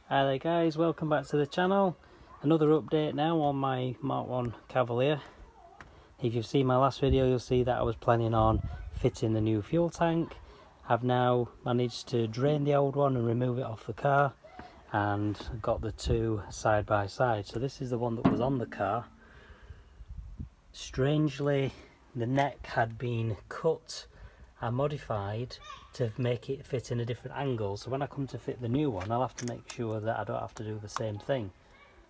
Hi there guys, welcome back to the channel. Another update now on my Mk1 Cavalier. If you've seen my last video, you'll see that I was planning on fitting the new fuel tank. I've now managed to drain the old one and remove it off the car, and got the two side by side. So this is the one that was on the car. Strangely, the neck had been cut and modified to make it fit in a different angle, so when I come to fit the new one, I'll have to make sure that I don't have to do the same thing.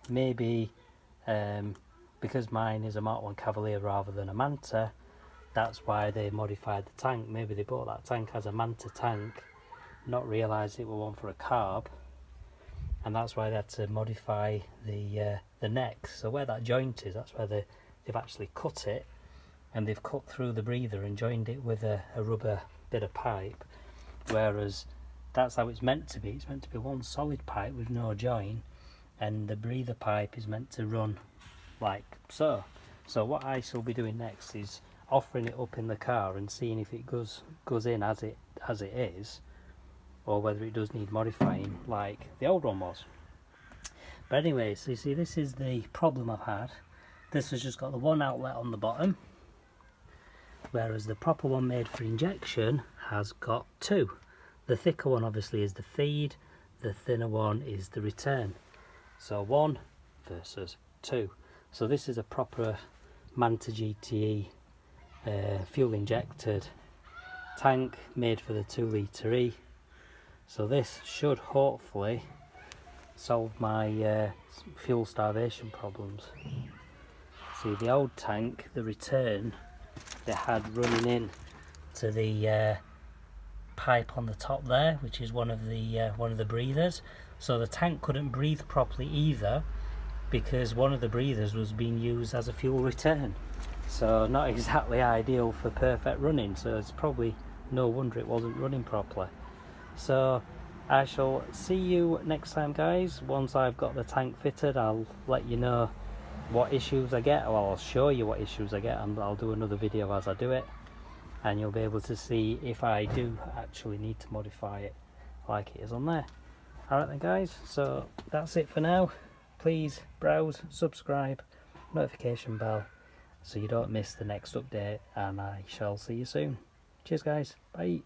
Maybe because mine is a Mk1 Cavalier rather than a Manta, that's why they modified the tank. Maybe they bought that tank as a Manta tank, not realised it was one for a Carb, and that's why they had to modify the neck. So where that joint is, that's where they've actually cut it, and they've cut through the breather and joined it with a rubber bit of pipe, whereas that's how it's meant to be. It's meant to be one solid pipe with no join, and the breather pipe is meant to run like so. So what I shall be doing next is offering it up in the car and seeing if it goes in as it is, or whether it does need modifying like the old one was. But anyway, so you see, this is the problem I've had. This has just got the one outlet on the bottom, whereas the proper one made for injection has got two. The thicker one obviously is the feed, the thinner one is the return. So 1 versus 2. So this is a proper Manta GTE fuel injected tank made for the 2 litre E. So this should hopefully solve my fuel starvation problems. See, the old tank, the return, they had running in to the pipe on the top there, which is one of the breathers. So the tank couldn't breathe properly either, because one of the breathers was being used as a fuel return. So not exactly ideal for perfect running. So it's probably no wonder it wasn't running properly. So I shall see you next time, guys. Once I've got the tank fitted, I'll let you know what issues I get. Well, I'll show you what issues I get, and I'll do another video as I do it, and you'll be able to see if I do actually need to modify it like it is on there. Alright then guys, so that's it for now. Please browse, subscribe, notification bell, so you don't miss the next update, and I shall see you soon. Cheers guys, bye.